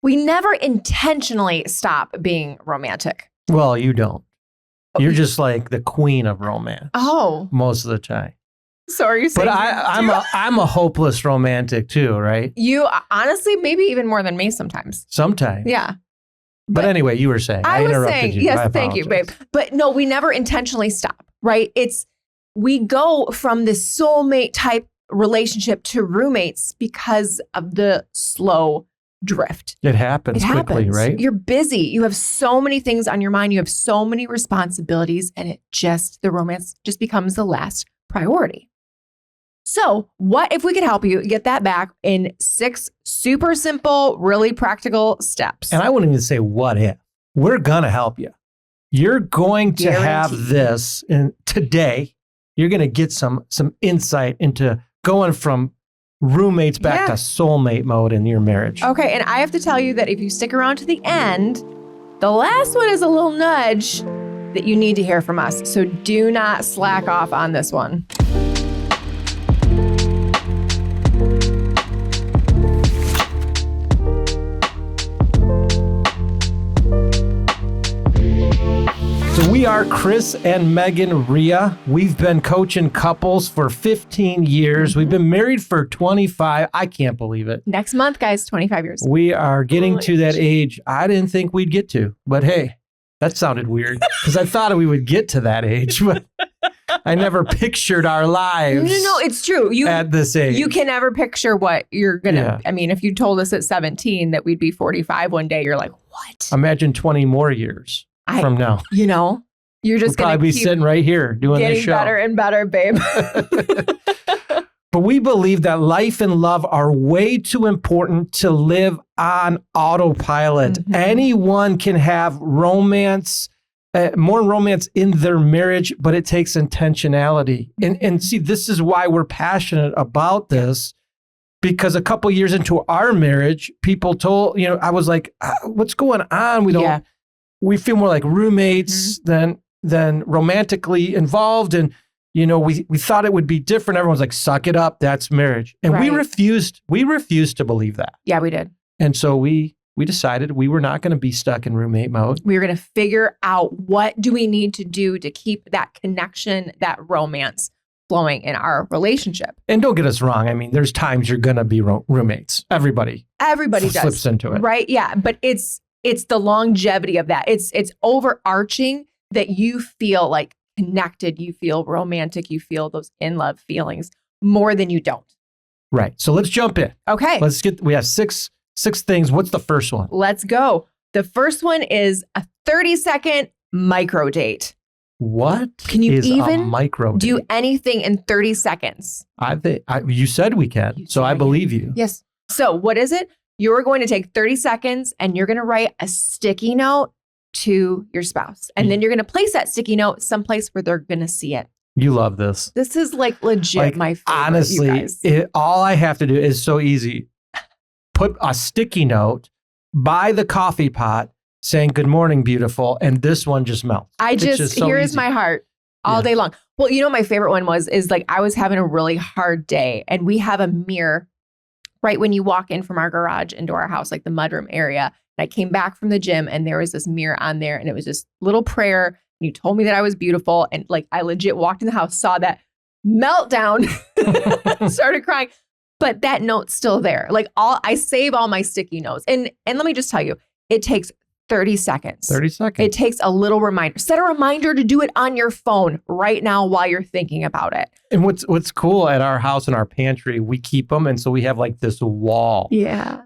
We never intentionally stop being romantic. Well, you don't. You're just like the queen of romance. Oh. Most of the time. So are you saying? But I'm a hopeless romantic too, right? You honestly, maybe even more than me sometimes. Sometimes. Yeah. But anyway, you were saying. I was interrupted saying, you. yes, thank you, babe. But no, we never intentionally stop, right? We go from this soulmate type relationship to roommates because of the slow drift. It happens quickly, right? You're busy. You have so many things on your mind. You have so many responsibilities, and the romance just becomes the last priority. So what if we could help you get that back in 6 super simple, really practical steps? And I wouldn't even say what if. We're going to help you. You're going to have this today. You're going to get some insight into going from roommates back to soulmate mode in your marriage. Okay, and I have to tell you that if you stick around to the end, the last one is a little nudge that you need to hear from us. So do not slack off on this one. So we are Chris and Megan Rhea. We've been coaching couples for 15 years. We've been married for 25. I can't believe it. Next month, guys, 25 years. We are getting to that age I didn't think we'd get to. But hey, that sounded weird because I thought we would get to that age. But I never pictured our lives. No, it's true. At this age. You can never picture what you're going to. I mean, if you told us at 17 that we'd be 45 one day, you're like, what? Imagine 20 more years. From now, you're just going to be sitting right here doing this show. Getting better and better, babe. But we believe that life and love are way too important to live on autopilot. Mm-hmm. Anyone can have romance, more romance in their marriage, but it takes intentionality. And see, this is why we're passionate about this. Because a couple years into our marriage, people told, I was like, what's going on? We feel more like roommates than romantically involved. And, we thought it would be different. Everyone's like, suck it up. That's marriage. And we refused to believe that. Yeah, we did. And so we decided we were not going to be stuck in roommate mode. We were going to figure out what do we need to do to keep that connection, that romance flowing in our relationship. And don't get us wrong. I mean, there's times you're going to be roommates. Everybody slips into it. Right. Yeah. But it's the longevity of that. It's overarching that you feel like connected, you feel romantic, you feel those in love feelings more than you don't. Right. So let's jump in. Okay. We have six things. What's the first one? Let's go. The first one is a 30-second micro date. What? Can you even a micro date? Do anything in 30 seconds? You said we can, so I believe you. Yes. So what is it? You're going to take 30 seconds and you're going to write a sticky note to your spouse. And then you're going to place that sticky note someplace where they're going to see it. You love this. This is like legit my favorite. Honestly, all I have to do is so easy. Put a sticky note by the coffee pot saying, "Good morning, beautiful." And this one just melts. Here is my heart all day long. Well, my favorite one is like I was having a really hard day and we have a mirror right when you walk in from our garage into our house, like the mudroom area. And I came back from the gym and there was this mirror on there and it was just little prayer. And you told me that I was beautiful. And like, I legit walked in the house, saw that meltdown, started crying, but that note's still there. Like I save all my sticky notes. And let me just tell you, it takes 30 seconds. 30 seconds. It takes a little reminder. Set a reminder to do it on your phone right now while you're thinking about it. And what's cool at our house in our pantry, we keep them. And so we have like this wall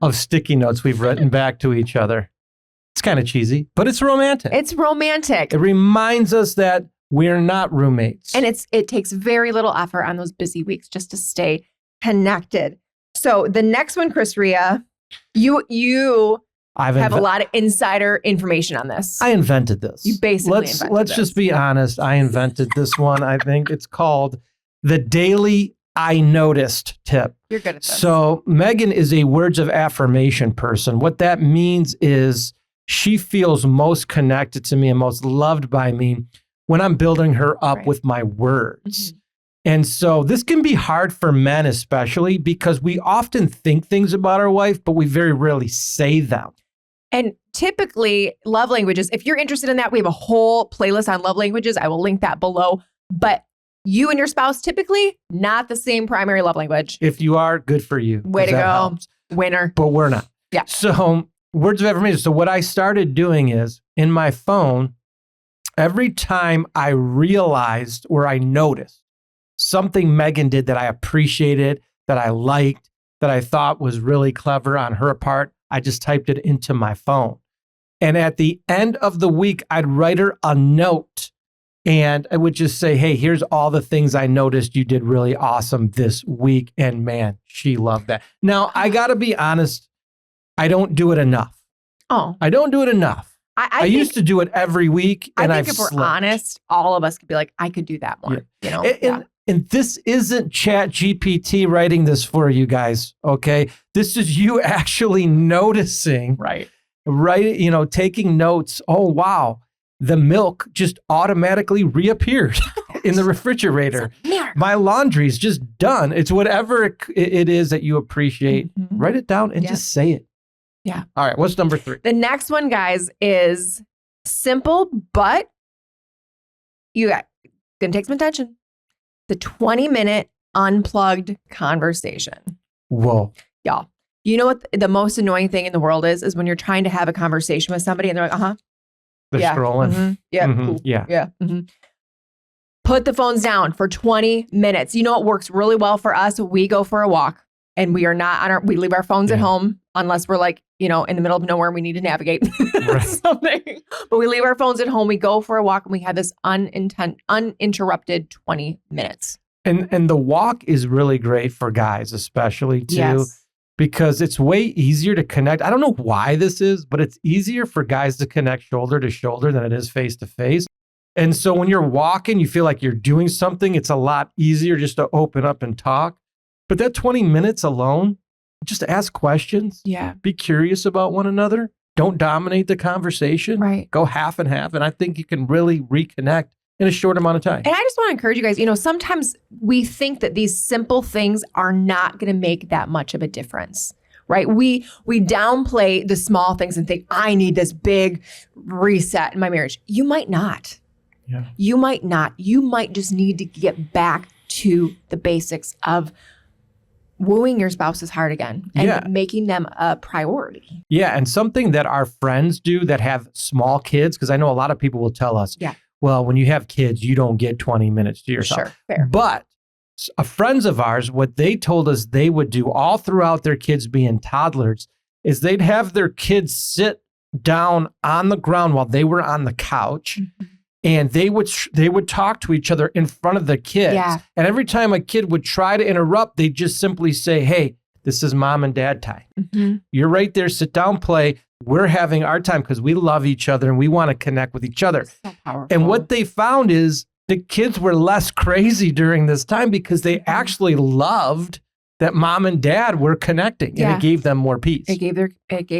of sticky notes we've written back to each other. It's kind of cheesy, but it's romantic. It's romantic. It reminds us that we're not roommates. And it takes very little effort on those busy weeks just to stay connected. So the next one, Chris Rhea, you have a lot of insider information on this. I invented this. You basically invented this. Let's just be honest. I invented this one. I think it's called the Daily I Noticed tip. You're good at this. So Megan is a words of affirmation person. What that means is she feels most connected to me and most loved by me when I'm building her up with my words. Mm-hmm. And so this can be hard for men, especially because we often think things about our wife, but we very rarely say them. And typically, love languages, if you're interested in that, we have a whole playlist on love languages. I will link that below. But you and your spouse, typically not the same primary love language. If you are, good for you. Way to go. Helps. Winner. But we're not. Yeah. So words of affirmation. So what I started doing is in my phone, every time I realized or I noticed something Megan did that I appreciated, that I liked, that I thought was really clever on her part, I just typed it into my phone. And at the end of the week, I'd write her a note and I would just say, hey, here's all the things I noticed you did really awesome this week. And man, she loved that. Now, I got to be honest, I don't do it enough. Oh. I don't do it enough. I used to do it every week. And I think I've if we're slipped. honest, all of us could be like, I could do that more. Yeah. You know? And this isn't Chat GPT writing this for you guys, okay? This is you actually noticing, Right. Taking notes. Oh, wow. The milk just automatically reappeared in the refrigerator. My laundry's just done. It's whatever it is that you appreciate. Mm-hmm. Write it down and just say it. Yeah. All right. What's number 3? The next one, guys, is simple, but gonna take some attention. The 20-minute unplugged conversation. Whoa. Y'all, you know what the most annoying thing in the world is when you're trying to have a conversation with somebody and they're like, They're scrolling. Mm-hmm, yeah. Mhm, Cool. yeah. Yeah. Mm-hmm. Put the phones down for 20 minutes. You know what works really well for us? We go for a walk and we are not we leave our phones at home unless we're like, in the middle of nowhere and we need to navigate something. But we leave our phones at home. We go for a walk and we have this uninterrupted 20 minutes. And the walk is really great for guys, especially too, because it's way easier to connect. I don't know why this is, but it's easier for guys to connect shoulder to shoulder than it is face to face. And so when you're walking, you feel like you're doing something. It's a lot easier just to open up and talk. But that 20 minutes alone, just ask questions. Yeah. Be curious about one another. Don't dominate the conversation. Right. Go half and half. And I think you can really reconnect in a short amount of time. And I just want to encourage you guys, sometimes we think that these simple things are not going to make that much of a difference, right? We downplay the small things and think, I need this big reset in my marriage. You might not. Yeah. You might not. You might just need to get back to the basics of wooing your spouse's heart again and making them a priority. Yeah. And something that our friends do that have small kids, because I know a lot of people will tell us, well, when you have kids, you don't get 20 minutes to yourself. Sure, fair. But friends of ours, what they told us they would do all throughout their kids being toddlers is they'd have their kids sit down on the ground while they were on the couch. Mm-hmm. And they would talk to each other in front of the kids. Yeah. And every time a kid would try to interrupt, they'd just simply say, hey, this is mom and dad time. Mm-hmm. You're right there. Sit down, play. We're having our time because we love each other and we want to connect with each other. So powerful. And what they found is the kids were less crazy during this time because they actually loved that mom and dad were connecting and it gave them more peace. It gave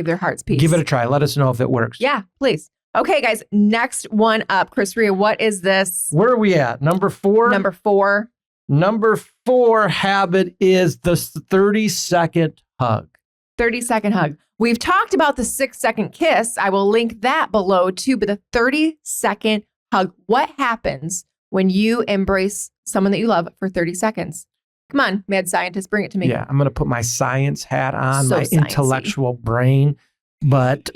their hearts peace. Give it a try. Let us know if it works. Yeah, please. Okay, guys, next one up. Chris Ria, what is this? Where are we at? Number 4? Number 4. Number 4 habit is the 30-second hug. 30-second hug. We've talked about the 6-second kiss. I will link that below too, but the 30-second hug. What happens when you embrace someone that you love for 30 seconds? Come on, mad scientist, bring it to me. Yeah, I'm going to put my science hat on, So my sciencey. intellectual brain. But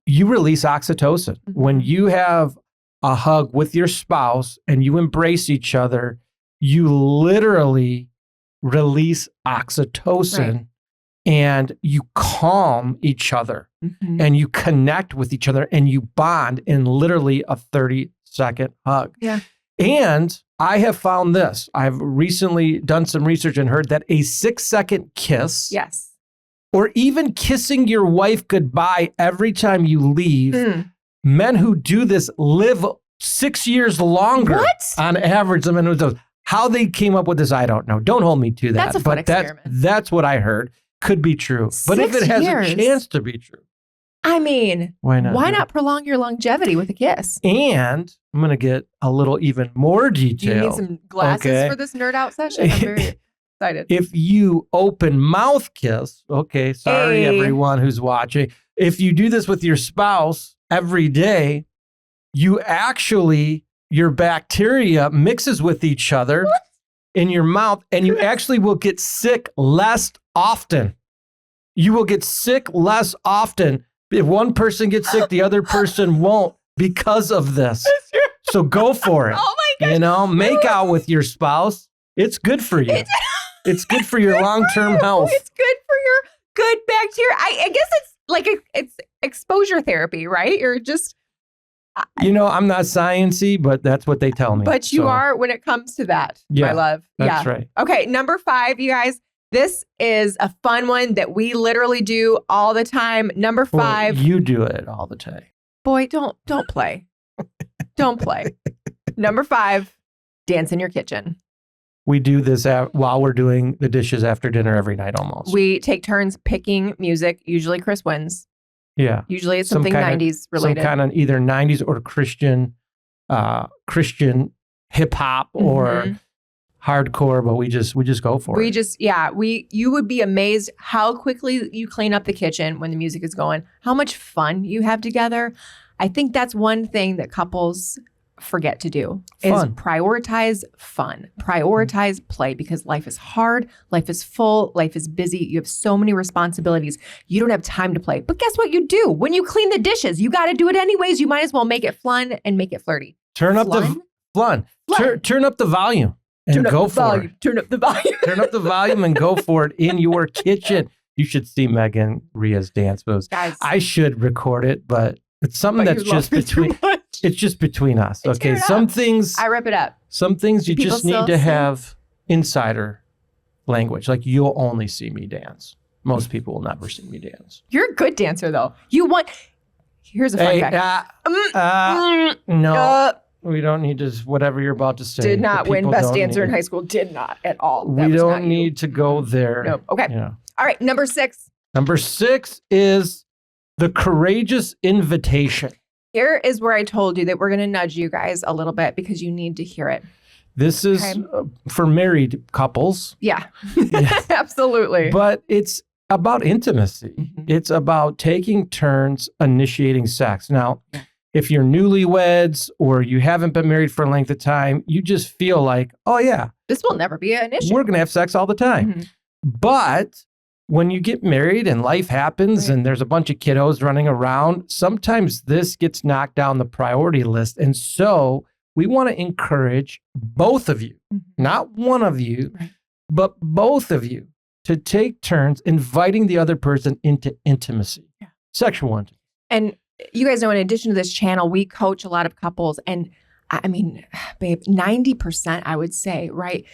you release oxytocin. Mm-hmm. When you have a hug with your spouse and you embrace each other, you literally release oxytocin and you calm each other and you connect with each other and you bond in literally a 30-second hug. Yeah. And I have found this. I've recently done some research and heard that a 6-second kiss or even kissing your wife goodbye every time you leave, men who do this live 6 years longer on average. The men who do. How they came up with this, I don't know. Don't hold me to that. That's a fun experiment. That's what I heard. Could be true. But if it has a chance to be true. I mean, why not? Why not prolong your longevity with a kiss? And I'm going to get a little even more detail. You need some glasses for this nerd out session? I'm very excited. If you open mouth kiss, sorry everyone who's watching, if you do this with your spouse every day, your bacteria mixes with each other in your mouth, and you actually will get sick less often. You will get sick less often. If one person gets sick, the other person won't because of this. So go for it. Oh my gosh. Make out with your spouse. It's good for you. It's good for your long-term health. It's good for your good bacteria. I guess it's like it's exposure therapy, right? You're just... I'm not sciencey, but that's what they tell me. But you are when it comes to that, my love. That's right. Okay, number 5, you guys. This is a fun one that we literally do all the time. Number 5. Well, you do it all the time. Boy, don't play. Don't play. Number 5, dance in your kitchen. We do this while we're doing the dishes after dinner every night almost. We take turns picking music. Usually Chris wins. Yeah. Usually it's something 90s related. Some kind of either 90s or Christian hip hop or hardcore, but we just go for it. You would be amazed how quickly you clean up the kitchen when the music is going, how much fun you have together. I think that's one thing that couples forget to do is prioritize fun, prioritize play, because life is hard, life is full, life is busy. You have so many responsibilities. You don't have time to play. But guess what you do? When you clean the dishes, you got to do it anyways. You might as well make it fun and make it flirty. Turn up the volume and Turn up go the volume. Turn up the volume and go for it in your kitchen. You should see Megan Rhea's dance moves. Guys, I should record it, but it's something that's just between it's just between us. Okay. Some things I rip it up. Some things you just need to have insider language. Like, you'll only see me dance. Most people will never see me dance. You're a good dancer though. Here's a fun fact. No. We don't need to, whatever you're about to say. Did not win best dancer in high school. Did not at all. We don't need to go there. No. Okay. All right. Number 6. Number 6 is the courageous invitation. Here is where I told you that we're going to nudge you guys a little bit because you need to hear it. This is for married couples. Yeah. Absolutely. But it's about intimacy. Mm-hmm. It's about taking turns initiating sex. Now, if you're newlyweds or you haven't been married for a length of time, you just feel like, oh yeah, this will never be an issue. We're going to have sex all the time. Mm-hmm. But when you get married and life happens and there's a bunch of kiddos running around, sometimes this gets knocked down the priority list. And so we want to encourage both of you, not one of you, but both of you, to take turns inviting the other person into intimacy, sexual intimacy. And you guys know, in addition to this channel, we coach a lot of couples. And I mean, babe, 90%, I would say, right?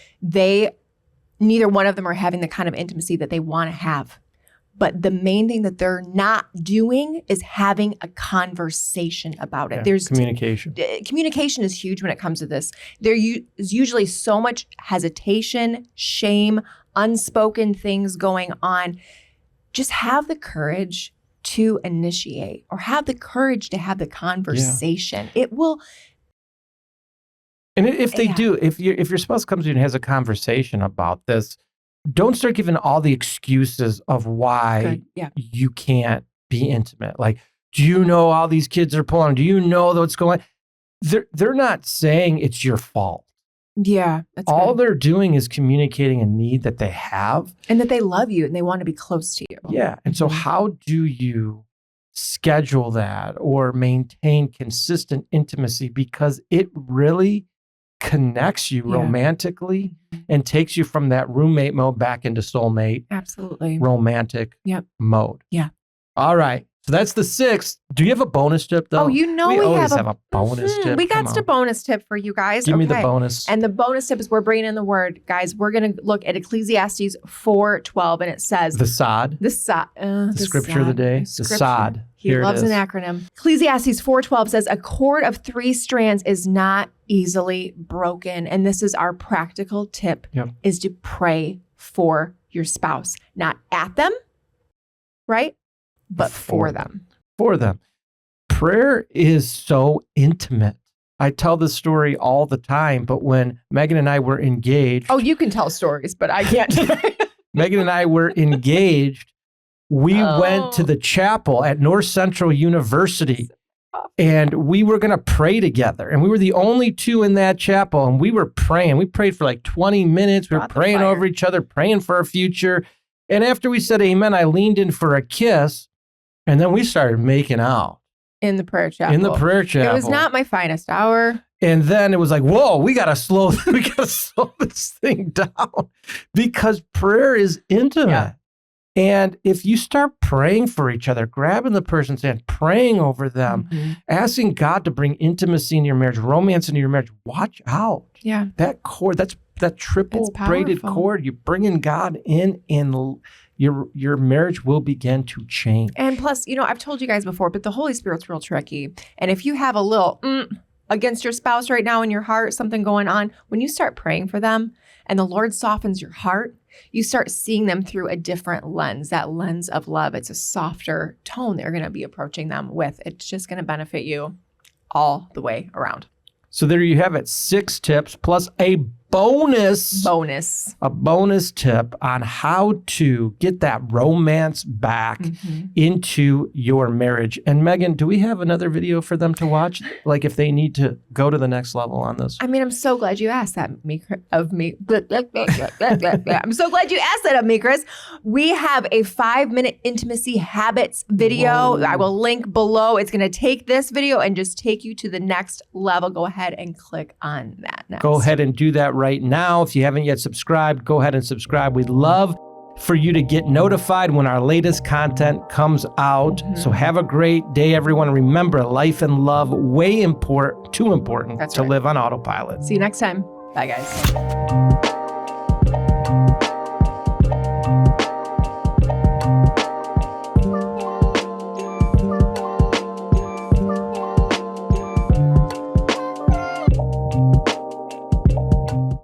Neither one of them are having the kind of intimacy that they want to have. But the main thing that they're not doing is having a conversation about it. There's communication. Communication is huge when it comes to this. There is usually so much hesitation, shame, unspoken things going on. Just have the courage to initiate, or have the courage to have the conversation. It will. And if they do, if your spouse comes to you and has a conversation about this, don't start giving all the excuses of why you can't be intimate. Like, do you know all these kids are pulling? Do you know what's going on? They're not saying it's your fault. Yeah. All they're doing is communicating a need that they have. And that they love you and they want to be close to you. Yeah. And so how do you schedule that or maintain consistent intimacy? Because it really connects you romantically and takes you from that roommate mode back into soulmate. Absolutely. Romantic mode. Yeah. All right. So that's the 6th. Do you have a bonus tip though? Oh, you know we always have a bonus tip. We got a bonus tip for you guys. Give me the bonus. And the bonus tip is we're bringing in the word, guys. We're going to look at Ecclesiastes 4:12, and it says the sod. The scripture of the day. The sod. He loves an acronym. Ecclesiastes 4:12 says, "A cord of 3 strands is not easily broken." And this is our practical tip: is to pray for your spouse, not at them, right? But for them. For them. Prayer is so intimate. I tell this story all the time, but when Megan and I were engaged. Oh, you can tell stories, but I can't. Megan and I were engaged. we went to the chapel at North Central University and we were going to pray together. And we were the only two in that chapel and we were praying. We prayed for like 20 minutes. We were praying over each other, praying for our future. And after we said amen, I leaned in for a kiss and then we started making out. In the prayer chapel. In the prayer chapel. It was not my finest hour. And then it was like, whoa, we got to slow this thing down because prayer is intimate. Yeah. And if you start praying for each other, grabbing the person's hand, praying over them, asking God to bring intimacy in your marriage, romance into your marriage, watch out. Yeah. That cord, that triple braided cord, you bring in God in and your marriage will begin to change. And plus, I've told you guys before, but the Holy Spirit's real tricky. And if you have a little against your spouse right now in your heart, something going on, when you start praying for them and the Lord softens your heart, you start seeing them through a different lens, that lens of love. It's a softer tone that you're going to be approaching them with. It's just going to benefit you all the way around. So there you have it, 6 tips plus a bonus tip on how to get that romance back into your marriage. And Megan, do we have another video for them to watch? Like if they need to go to the next level on this? I mean, I'm so glad you asked that of me. I'm so glad you asked that of me, Chris. We have a 5-minute intimacy habits video. Whoa. I will link below. It's going to take this video and just take you to the next level. Go ahead and click on that next. Go ahead and do that right now. If you haven't yet subscribed, go ahead and subscribe. We'd love for you to get notified when our latest content comes out. So have a great day, everyone. Remember, life and love, too important to live on autopilot. See you next time. Bye, guys.